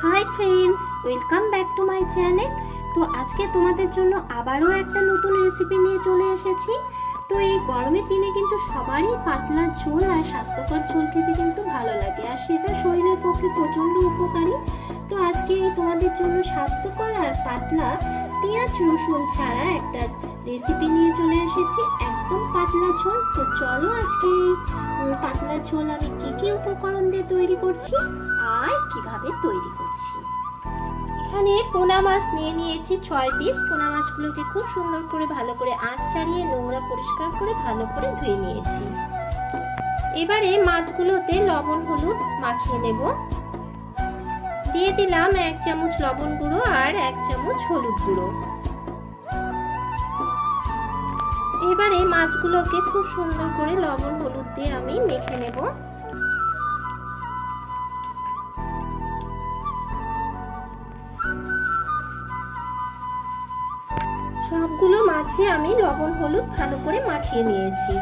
Hi friends, welcome back to my channel. তো আজকে তোমাদের জন্য আবারও একটা নতুন রেসিপি নিয়ে চলে এসেছি। তো এই গরমের দিনে কিন্তু সবারই পাতলা ঝোল আর স্বাস্থ্যকর ঝোল খেতে কিন্তু ভালো লাগে, আর সেটা শরীরের পক্ষে প্রচণ্ড উপকারী। তো আজকে তোমাদের জন্য স্বাস্থ্যকর আর পাতলা পেঁয়াজ রসুন ছাড়া একটা রেসিপি নিয়ে চলে এসেছি, একদম পাতলা ঝোল। তো চলো আজকে এই পাতলা ঝোল আমি কি উপকরণ দিয়ে তৈরি করছি আর কিভাবে তৈরি করছি। এখানে পোনা মাছ নিয়ে নিয়েছি 6 পিস। পোনা মাছগুলোকে খুব সুন্দর করে ভালো করে আঁশ ছাড়িয়ে নোংরা পরিষ্কার করে ভালো করে ধুয়ে নিয়েছি। এবারে মাছগুলোতে লবণ হলুদ মাখিয়ে নেব। দিয়ে দিলাম 1 চামচ লবণ গুঁড়ো আর 1 চামচ হলুদ গুঁড়ো। এবারে মাছগুলোকে খুব সুন্দর করে লবণ হলুদ দিয়ে আমি মেখে নেব। সবগুলো মাছে আমি লবণ হলুদ ভালো করে মাখিয়ে নিয়েছি।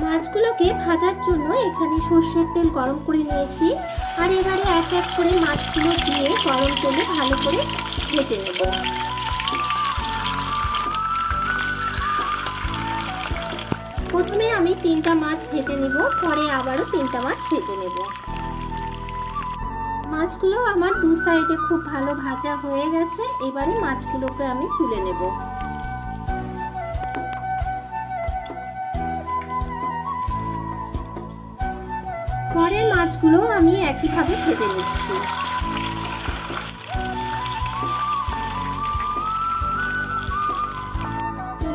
মাছগুলোকে ভাজার জন্য এখানে সর্ষের তেল গরম করে নিয়েছি, আর এবারে এক এক করে মাছগুলো দিয়ে গরম তেলে ভালো করে ভেজে নেব। প্রথমে আমি 3টা মাছ ভেজে নেব, পরে আবারও 3টা মাছ ভেজে নেব। মাছগুলো আমার দু সাইডে খুব ভালো ভাজা হয়ে গেছে। এবারে মাছগুলোকে আমি তুলে নেব। পরের মাছগুলো আমি একইভাবে ভেজে নিচ্ছি।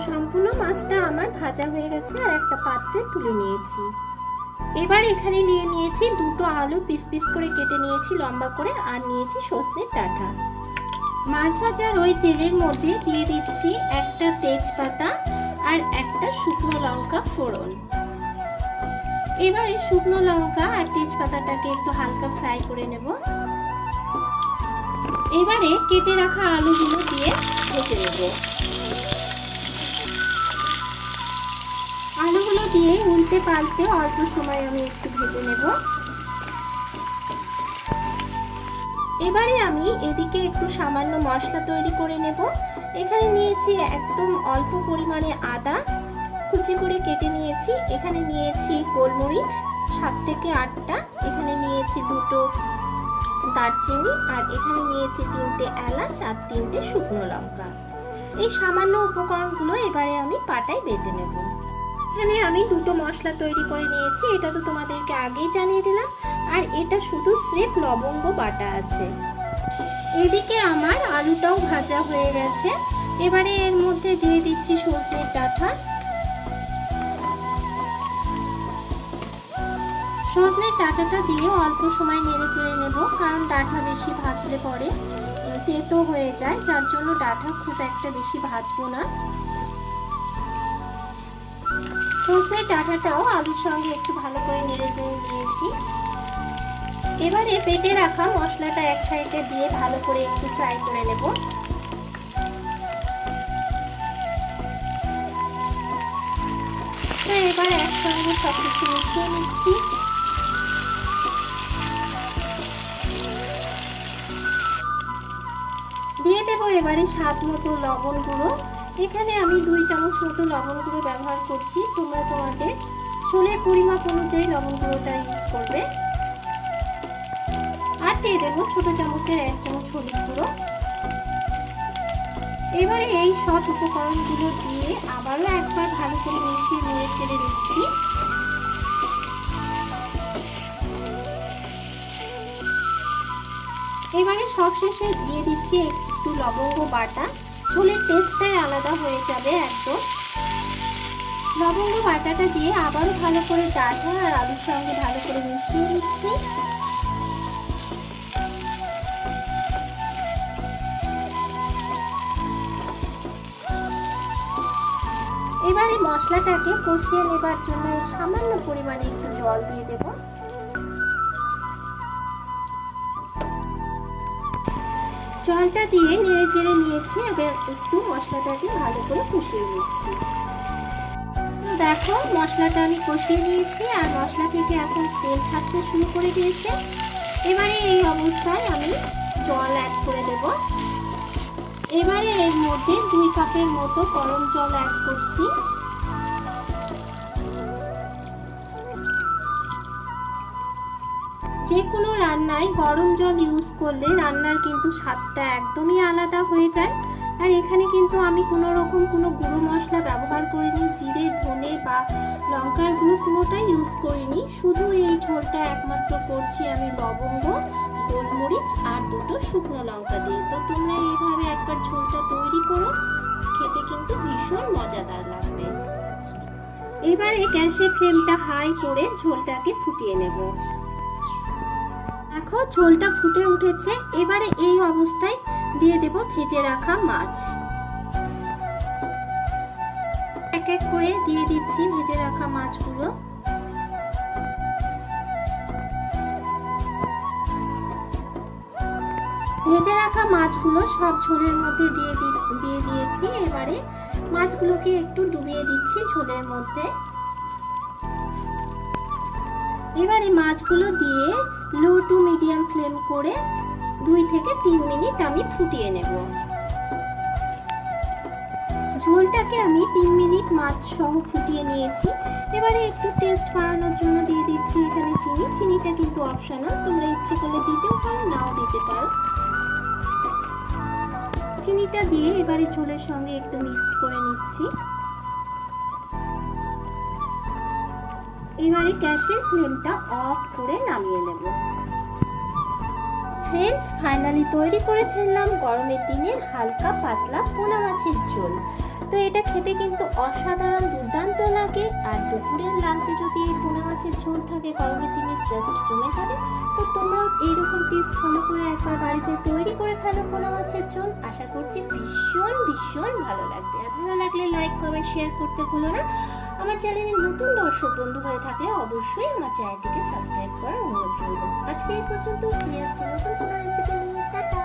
সম্পূর্ণ মাছটা আমার ভাজা হয়ে গেছে আর একটা পাত্রে তুলে নিয়েছি। এবার এখানে নিয়ে নিয়েছি 2টো আলু পিস পিস করে কেটে নিয়েছি লম্বা করে, আর নিয়েছি সজনের ডাঁটা। মাছ ভাজার ওই তেলের মধ্যে দিয়ে দিচ্ছি একটা তেজপাতা আর একটা শুকনো লঙ্কা ফোড়ন। এবারে শুকনো লঙ্কা আর তেজপাতাটাকে একটু হালকা ফ্রাই করে নেব। এবারে কেটে রাখা আলুগুলো দিয়ে ভেজে নেব। আলুগুলো দিয়ে উল্টে পাল্টে অল্প সময় আমি একটু ভেজে নেব। এবারে আমি এদিকে একটু সামান্য মশলা তৈরি করে নেব। এখানে নিয়েছি একদম অল্প পরিমাণে আদা কুচি করে কেটে নিয়েছি। এখানে নিয়েছি গোলমরিচ 7 থেকে 8টা। এখানে নিয়েছি 2টো দারচিনি, আর এখানে নিয়েছি 3টে এলাচ আর 3টে শুকনো লঙ্কা। এই সামান্য উপকরণগুলো এবারে আমি পাটায় বেটে নেব। এখানে আমি 2টো মশলা তৈরি করে নিয়েছি, এটা তো তোমাদেরকে আগেই জানিয়ে দিলাম। আর এটা শুধু স্রেফ লবঙ্গ বাটা আছে। এদিকে আমার আলুটাও ভাজা হয়ে গেছে। এবারে এর মধ্যে দিয়ে দিচ্ছি সজনের ডাঁটা। সজনের ডাঁটাটা দিয়ে অল্প সময় নেড়ে চেড়ে নেব, কারণ ডাঁটা বেশি ভাজলে পরে তেতো হয়ে যায়, যার জন্য ডাঁটা খুব একটা বেশি ভাজবো না। সজনের ডাঁটাটাও আলুর সঙ্গে একটু ভালো করে নেড়ে চেড়ে নিয়েছি। এবারে বেটে রাখা মশলাটা এক সাইডে দিয়ে ভালো করে একটু ফ্রাই করে নেব। তো এবার একসঙ্গে সবকিছু মিশিয়ে নিচ্ছি। দিয়ে দেবো এবারে স্বাদ মতো লবণ গুঁড়ো। এখানে আমি 2 চামচ মতো লবণ গুঁড়ো ব্যবহার করছি। তোমরা তোমাদের ঝোলের পরিমাপ অনুযায়ী লবণ গুঁড়োটা ইউজ করবে। আর দিয়ে দেবো ছোট চামচের 1 চামচ হলুদ গুঁড়ো। এবারে এই সব উপকরণগুলো দিয়ে আবারও একবার ভালো করে মিশিয়ে নেড়ে চেড়ে নিচ্ছি। এবারে সবশেষে দিয়ে দিচ্ছি একটু লবঙ্গ বাটা। ঝোলের টেস্টটাই আলাদা হয়ে যাবে একদম। লবঙ্গ বাটাটা দিয়ে আবারও ভালো করে ডাঁটা আর আলুর সঙ্গে ভালো করে মিশিয়ে নিচ্ছি। এবারে মশলাটাকে কষিয়ে নেবার জন্য সামান্য পরিমাণে একটু জল দিয়ে দেব। জলটা দিয়ে নেড়ে চেড়ে নিয়েছি। এবার একটু মশলাটাকে ভালো করে কষিয়ে নিচ্ছি। দেখো মশলাটা আমি কষিয়ে নিয়েছি, আর মশলা থেকে এখন তেল ছাড়তে শুরু করে দিয়েছে। এবারে এই অবস্থায় আমি জল এবারে এর মধ্যে 2 কাপের মতো গরম জল অ্যাড করছি। যে কোনো রান্নায় গরম জল ইউজ করলে রান্নার কিন্তু স্বাদটা একদমই আলাদা হয়ে যায়। আর এখানে কিন্তু আমি কোনো রকম কোনো গুঁড়ো মশলা ব্যবহার করিনি, জিরে, ধনে বা লঙ্কার গুঁড়ো কোনোটাই ইউজ করিনি। শুধু এই ঝোলটা একমাত্র করছি আমি লবঙ্গ, গোলমরিচ আর 2টো শুকনো লঙ্কা দিয়ে। তো তোমরা এইভাবে একবার ঝোলটা তৈরি করো, খেতে কিন্তু ভীষণ মজাদার লাগবে। এবারে গ্যাসের ফ্লেমটা হাই করে ঝোলটাকে ফুটিয়ে নেব। দেখো ঝোলটা ফুটে উঠেছে। এবারে এই অবস্থায় দিয়ে দেব ভেজে রাখা মাছ। এক এক করে দিয়ে দিচ্ছি ভেজে রাখা মাছগুলো। ভেজে রাখা মাছগুলো সব ঝোলের মধ্যে দিয়ে দিয়েছি। এবারে মাছগুলোকে একটু ডুবিয়ে দিচ্ছি ঝোলের মধ্যে। এবারে মাছগুলো দিয়ে লো টু মিডিয়াম ফ্লেম করে 2 থেকে 3 মিনিট আমি ফুটিয়ে নেব। ঝোলটাকে আমি 3 মিনিট মাছ সহ ফুটিয়ে নিয়েছি। এবারে একটু টেস্ট বাড়ানোর জন্য দিয়ে দিচ্ছি এখানে চিনি। চিনিটা কিন্তু অপশনাল, তোমরা ইচ্ছে করলে দিতেও পারো, নাও দিতে পারো। চিনিটা দিয়ে এবারে ঝোলের সঙ্গে একটু মিক্সড করে নিচ্ছি। এবারে গ্যাসের ফ্লেমটা অফ করে নামিয়ে নেব। ফ্রেন্ডস, ফাইনালি তৈরি করে ফেললাম গরমের দিনের হালকা পাতলা পোনা মাছের ঝোল। তো এটা খেতে কিন্তু অসাধারণ দুর্দান্ত লাগে। আর দুপুরের লাঞ্চে যদি এই পোনা মাছের ঝোল থাকে গরমের দিনে জাস্ট জমে যাবে। তো তোমরাও এইরকম টিপস ফলো করে একবার বাড়িতে তৈরি করে ফেলো পোনা মাছের ঝোল। আশা করছি ভীষণ ভীষণ ভালো লাগবে। আর ভালো লাগলে লাইক, কমেন্ট, শেয়ার করতে ভুলো না। আমার চ্যানেলে নতুন দর্শক বন্ধু হয়ে থাকলে অবশ্যই আমার চ্যানেলটিকে সাবস্ক্রাইব করার অনুরোধ রইল। আজকে এই পর্যন্ত, ফিরে আসছি নতুন কোনো রেসিপি নিয়ে। টাটা।